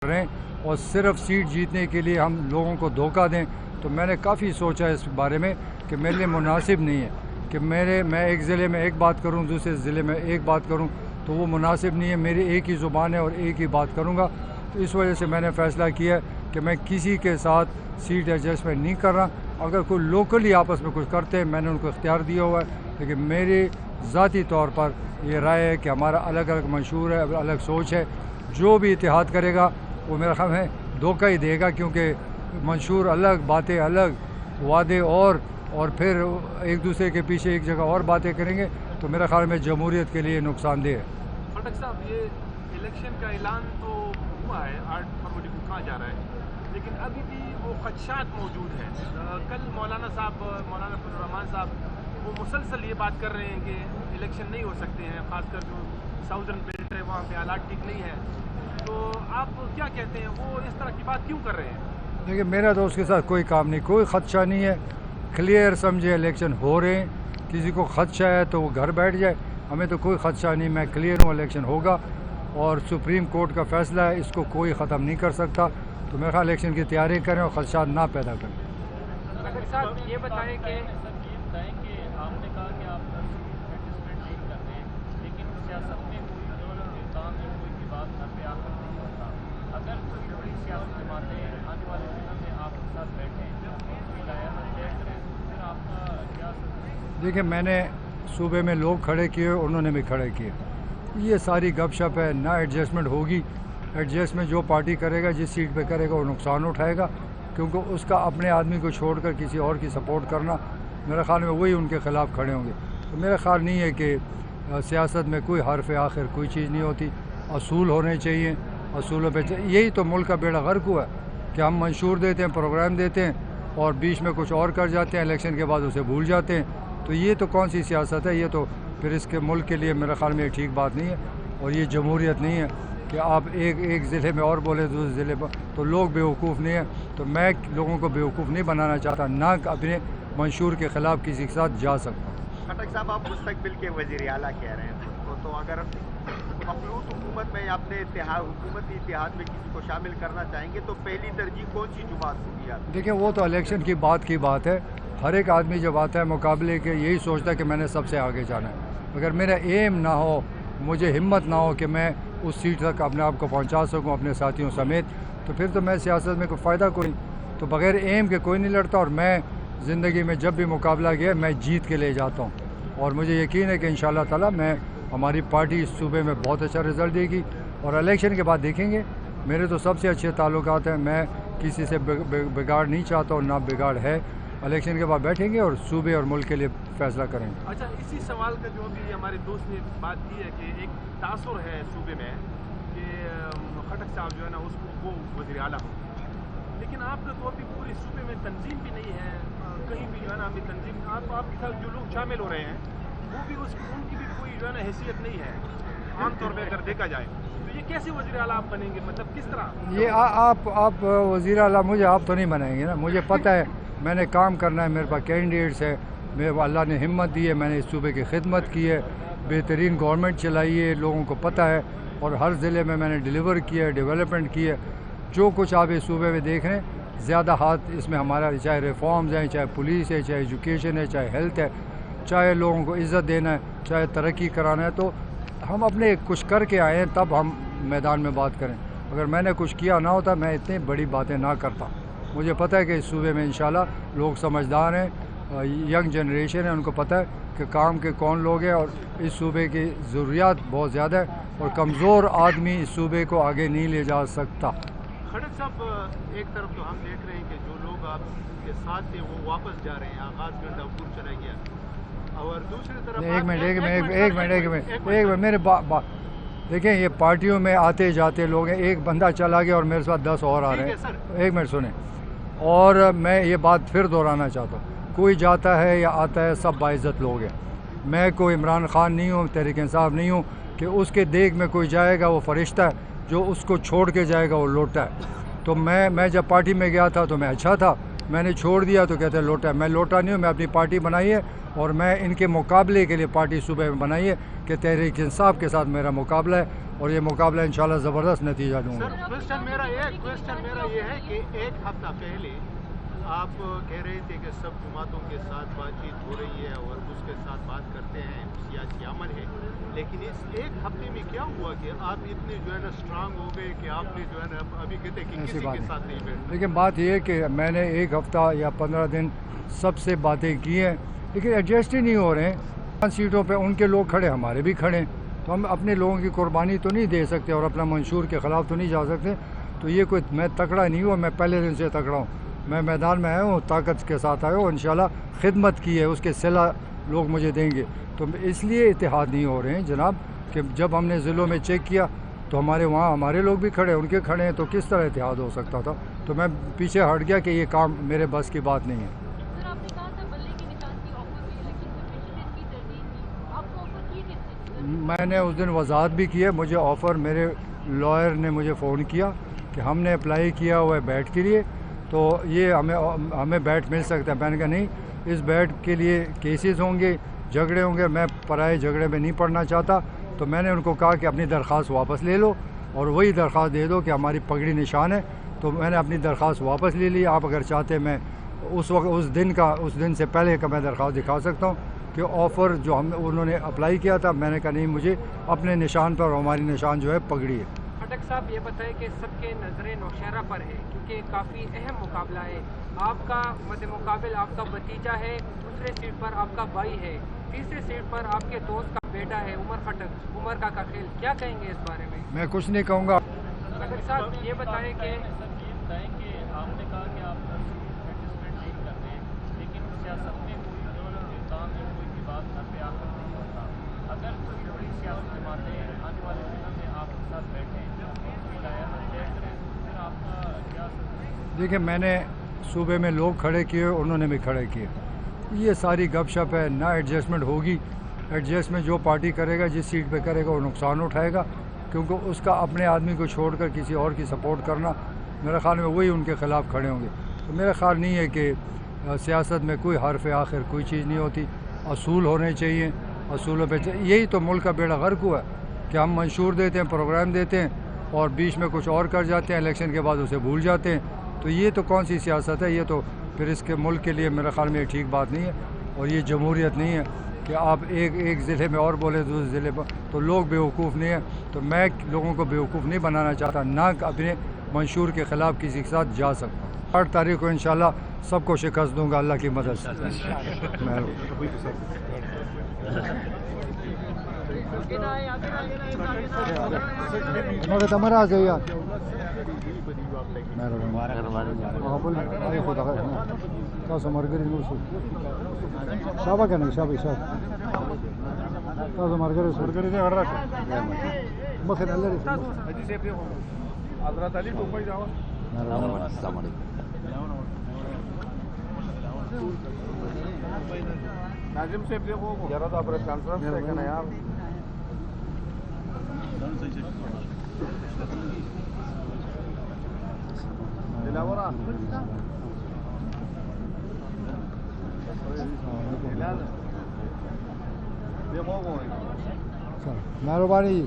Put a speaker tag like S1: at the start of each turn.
S1: रहे हैं और सिर्फ सीट जीतने के लिए हम लोगों को धोखा दें, तो मैंने काफ़ी सोचा इस बारे में कि मेरे लिए मुनासिब नहीं है कि मैं एक ज़िले में एक बात करूं, दूसरे ज़िले में एक बात करूं, तो वो मुनासिब नहीं है। मेरी एक ही ज़ुबान है और एक ही बात करूंगा। तो इस वजह से मैंने फ़ैसला किया कि मैं किसी के साथ सीट एडजस्टमेंट नहीं कर रहा। अगर कोई लोकली आपस में कुछ करते हैं, मैंने उनको इख्तियार दिया हुआ है, लेकिन मेरी ज़ाती तौर पर ये राय है कि हमारा अलग अलग मंशूर है, अलग सोच है। जो भी इत्तेहाद करेगा वो मेरा ख्याल है धोखा ही देगा, क्योंकि मंशूर अलग, बातें अलग, वादे और फिर एक दूसरे के पीछे एक जगह और बातें करेंगे, तो मेरा ख्याल में जमहूरियत के लिए नुकसानदेह है।
S2: खटक साहब, ये इलेक्शन का ऐलान तो हुआ है, 8 फरवरी को कहा जा रहा है, लेकिन अभी भी वो खदशात मौजूद हैं। कल मौलाना फजल रहमान साहब वो मुसलसल ये बात कर रहे हैं कि इलेक्शन नहीं हो सकते हैं, खासकर जो साउदर्न बेल्ट है वहाँ पे हालात ठीक नहीं है। तो आप क्या कहते हैं, वो इस तरह की बात क्यों कर रहे हैं?
S1: देखिए, मेरा तो उसके साथ कोई काम नहीं, कोई खदशा नहीं है। क्लियर समझे इलेक्शन हो रहे हैं, किसी को खदशा है तो वो घर बैठ जाए, हमें तो कोई खदशा नहीं। मैं क्लियर हूँ, इलेक्शन होगा और सुप्रीम कोर्ट का फैसला है, इसको कोई ख़त्म नहीं कर सकता। तो मेरे ख्याल इलेक्शन की तैयारी करें और खदशात ना पैदा करें।
S2: साहब ये बताएं कि
S3: आपने कहा कि आप एडजस्टमेंट नहीं करते हैं, लेकिन सियासत में कोई जो काम या कोई भी बात घर पे आकर नहीं होता। अगर कोई बड़ी सियासी जमातें आने वाले दिनों में आपके साथ बैठें तय करें, तो फिर आपका क्या?
S1: देखिए, मैंने सूबे में लोग खड़े किए, उन्होंने भी खड़े किए। ये सारी गपशप है, ना एडजस्टमेंट होगी। एडजस्टमेंट जो पार्टी करेगा, जिस सीट पे करेगा, वो नुकसान उठाएगा, क्योंकि उसका अपने आदमी को छोड़कर किसी और की सपोर्ट करना, मेरे ख़्याल में वही उनके ख़िलाफ़ खड़े होंगे। तो मेरा ख़्याल नहीं है कि सियासत में कोई हरफ आखिर कोई चीज़ नहीं होती, असूल होने चाहिए, असूलों पे यही तो मुल्क का बेड़ा गर्क हुआ है कि हम मंशूर देते हैं, प्रोग्राम देते हैं और बीच में कुछ और कर जाते हैं, इलेक्शन के बाद उसे भूल जाते हैं। तो ये तो कौन सी सियासत है? ये तो फिर इसके मुल्क के लिए मेरे ख़्याल में ठीक बात नहीं है और ये जमहूरियत नहीं है कि आप एक ज़िले में और बोले दूसरे ज़िले पर, तो लोग बेवकूफ़ नहीं है। तो मैं लोगों को बेवकूफ़ नहीं बनाना चाहता, ना अपने मंशूर के ख़िलाफ़ किसी के साथ जा सकता।
S4: खटक साहब, आप मुस्तकबिल के वज़ीर आला कह रहे हैं खुद को, तो अगर मखलूत हुकूमत में या अपने हुकूमती इत्तेहाद में किसी को शामिल करना चाहेंगे तो पहली तरजीह कौन सी जुबात होगी आप?
S1: देखिए, वो तो इलेक्शन की बात है। हर एक आदमी जब आता है मुकाबले के, यही सोचता है कि मैंने सबसे आगे जाना है। अगर मेरा एम ना हो, मुझे हिम्मत ना हो कि मैं उस सीट तक अपने आप को पहुंचा सकूं अपने साथियों समेत, तो फिर तो मैं सियासत में कोई फ़ायदा कोई। तो बग़ैर एम के कोई नहीं लड़ता। और मैं ज़िंदगी में जब भी मुकाबला गया, मैं जीत के ले जाता हूँ और मुझे यकीन है कि इंशाअल्लाह ताला हमारी पार्टी इस सूबे में बहुत अच्छा रिज़ल्ट देगी। और इलेक्शन के बाद देखेंगे, मेरे तो सबसे अच्छे ताल्लुकात हैं, मैं किसी से बिगाड़ नहीं चाहता और ना बिगाड़ है। इलेक्शन के बाद बैठेंगे और सूबे और मुल्क के लिए फ़ैसला करेंगे।
S2: अच्छा, इसी सवाल का जो भी हमारे दोस्त ने बात की है कि एक तासुर है सूबे में कि खटक साहब जो है ना उसको वो वज़ीर आला हो, लेकिन आपका तो अभी पूरे सूबे में तंजीम भी नहीं है, कहीं भी जो है ना अभी तंजीम आपके साथ जो लोग शामिल हो रहे हैं वो भी उनकी भी कोई जो है ना हैसियत नहीं है आमतौर पर अगर देखा जाए। तो ये कैसे वज़ीर आला आप बनेंगे, मतलब किस तरह?
S1: ये आप वज़ीर आला मुझे आप तो नहीं बनाएंगे ना, मुझे पता है मैंने काम करना है, मेरे पास कैंडिडेट्स है, मेरे अल्लाह ने हिम्मत दी है, मैंने इस सूबे की खिदमत की है, बेहतरीन गवर्नमेंट चलाई है, लोगों को पता है और हर ज़िले में मैंने डिलीवर किया है, डेवलपमेंट की है। जो कुछ आप इस सूबे में देख रहे हैं, ज़्यादा हाथ इसमें हमारा, चाहे रिफॉर्म्स हैं, चाहे पुलिस है, चाहे एजुकेशन है, चाहे हेल्थ है, चाहे लोगों को इज़्ज़त देना है, चाहे तरक्की कराना है, तो हम अपने कुछ करके आए हैं, तब हम मैदान में बात करें। अगर मैंने कुछ किया ना होता, मैं इतनी बड़ी बातें ना करता। मुझे पता है कि इस सूबे में इंशाल्लाह लोग समझदार हैं, यंग जनरेशन है, उनको पता है कि काम के कौन लोग हैं और इस सूबे की ज़रूरियात बहुत ज़्यादा है और कमज़ोर आदमी इस सूबे को आगे नहीं ले जा सकता।
S2: खटक साहब, एक तरफ तो हम देख रहे हैं कि जो लोग आपके साथ थे वो वापस जा रहे हैं, आगाज़ गंडापुर चला गया, और दूसरी तरफ एक मिनट मेरे देखें, ये पार्टियों में आते जाते लोग हैं, एक बंदा चला गया और मेरे साथ 10 और आ रहे हैं। एक मिनट सुने, और मैं ये बात फिर दोहराना चाहता हूँ, कोई जाता है या आता है, सब बाइज़्ज़त लोग हैं। मैं कोई इमरान खान नहीं हूँ, तहरीक इंसाफ नहीं हूँ कि उसके देख में कोई जाएगा वो फरिश्ता है, जो उसको छोड़ के जाएगा वो लोटा है। तो मैं जब पार्टी में गया था तो मैं अच्छा था, मैंने छोड़ दिया तो कहते हैं लोटा है। मैं लोटा नहीं हूँ, मैं अपनी पार्टी बनाई है और मैं इनके मुकाबले के लिए पार्टी सूबे में बनाई है कि तहरीक इंसाफ के साथ मेरा मुकाबला है।
S1: اور یہ مقابلہ انشاءاللہ زبردست نتیجہ دوں گا.
S2: سر کوشچن میرا یہ ہے کہ ایک ہفتہ پہلے آپ کہہ رہے تھے کہ سب جماعتوں کے ساتھ بات چیت ہو رہی ہے اور اس کے ساتھ بات کرتے ہیں, سیاسی عمل ہے, لیکن اس ایک ہفتے میں کیا ہوا کہ آپ اتنے جو ہے نا اسٹرانگ ہو گئے کہ آپ نے جو ہے نا ابھی کہتے کہ کسی کے ساتھ نہیں بیٹھنا.
S1: لیکن بات یہ ہے کہ میں نے ایک ہفتہ یا 15 دن سب سے باتیں کی ہیں, لیکن ایڈجسٹ ہی نہیں ہو رہے ہیں. سیٹوں پہ ان کے لوگ کھڑے, ہمارے بھی کھڑے, تو ہم اپنے لوگوں کی قربانی تو نہیں دے سکتے اور اپنا منشور کے خلاف تو نہیں جا سکتے. تو یہ کوئی میں تکڑا نہیں ہوا, میں پہلے دن سے تکڑا ہوں. میں میدان میں آیا ہوں, طاقت کے ساتھ آیا ہوں, انشاءاللہ خدمت کی ہے, اس کے صلہ لوگ مجھے دیں گے. تو اس لیے اتحاد نہیں ہو رہے ہیں جناب کہ جب ہم نے ضلعوں میں چیک کیا تو ہمارے وہاں ہمارے لوگ بھی کھڑے, ان کے کھڑے ہیں, تو کس طرح اتحاد ہو سکتا تھا. تو میں پیچھے ہٹ گیا کہ یہ کام میرے بس کی بات نہیں ہے. میں نے اس دن وضاحت بھی کی ہے, مجھے آفر میرے لائر نے مجھے فون کیا کہ ہم نے اپلائی کیا ہوا ہے بیٹ کے لیے, تو یہ ہمیں بیٹ مل سکتا ہے. میں نے کہا نہیں, اس بیٹ کے لیے کیسز ہوں گے, جھگڑے ہوں گے, میں پرائے جھگڑے میں نہیں پڑنا چاہتا. تو میں نے ان کو کہا کہ اپنی درخواست واپس لے لو اور وہی درخواست دے دو کہ ہماری پگڑی نشان ہے. تو میں نے اپنی درخواست واپس لے لی. آپ اگر چاہتے میں اس دن سے پہلے کا میں درخواست دکھا سکتا ہوں کہ آفر جو انہوں نے اپلائی کیا تھا, میں نے کہا نہیں, مجھے اپنے نشان پر, ہماری نشان جو ہے پگڑی ہے.
S5: خٹک صاحب یہ بتائیں کہ سب کے نظریں نوشہرہ پر ہے کیونکہ کافی اہم مقابلہ ہے. آپ کا مد مقابل آپ کا بھتیجا ہے, دوسرے سیٹ پر آپ کا بھائی ہے, تیسرے سیٹ پر آپ کے دوست کا بیٹا ہے عمر خٹک, عمر کا کاکھیل. کیا کہیں گے اس بارے میں؟
S1: کچھ نہیں کہوں گا.
S5: خٹک صاحب یہ بتائیں کہ
S3: آپ نے کہا کہ آپ ایڈجسٹمنٹ نہیں کرتے ہیں, لیکن سیاست میں کوئی کام یا کوئی بھی بات گھر پہ آ کر نہیں ہوتا. اگر کوئی بڑی سیاسی جماعتیں آنے والے دنوں میں آپ کے ساتھ بیٹھیں پھر آپ کا کیا؟
S1: دیکھیں, میں نے صوبے میں لوگ کھڑے کیے, انہوں نے بھی کھڑے کیے. یہ ساری گپ شپ ہے, نہ ایڈجسٹمنٹ ہوگی. ایڈجسٹمنٹ جو پارٹی کرے گا, جس سیٹ پہ کرے گا, وہ نقصان اٹھائے گا, کیونکہ اس کا اپنے آدمی کو چھوڑ کر کسی اور کی سپورٹ کرنا, میرے خیال میں وہی ان کے خلاف کھڑے ہوں گے. تو میرا خیال نہیں ہے کہ سیاست میں کوئی حرف آخر کوئی چیز نہیں ہوتی. اصول ہونے چاہیے, اصولوں پہ یہی تو ملک کا بیڑا غرق ہوا ہے کہ ہم منشور دیتے ہیں, پروگرام دیتے ہیں اور بیچ میں کچھ اور کر جاتے ہیں, الیکشن کے بعد اسے بھول جاتے ہیں. تو یہ تو کون سی سیاست ہے؟ یہ تو پھر اس کے ملک کے لیے میرے خیال میں یہ ٹھیک بات نہیں ہے, اور یہ جمہوریت نہیں ہے کہ آپ ایک ضلع میں اور بولے دوسرے ضلع پر. تو لوگ بیوقوف نہیں ہیں, تو میں لوگوں کو بیوقوف نہیں بنانا چاہتا, نہ اپنے منشور کے خلاف کسی کے ساتھ جا سکتا. 8 تاریخ کو انشاءاللہ سب کو شکست دوں گا اللہ کی مدد سے.
S2: ناظم صاحب دیکھو ذرا تو آپ کانفرنس ہے نا یار.
S1: مہربانی.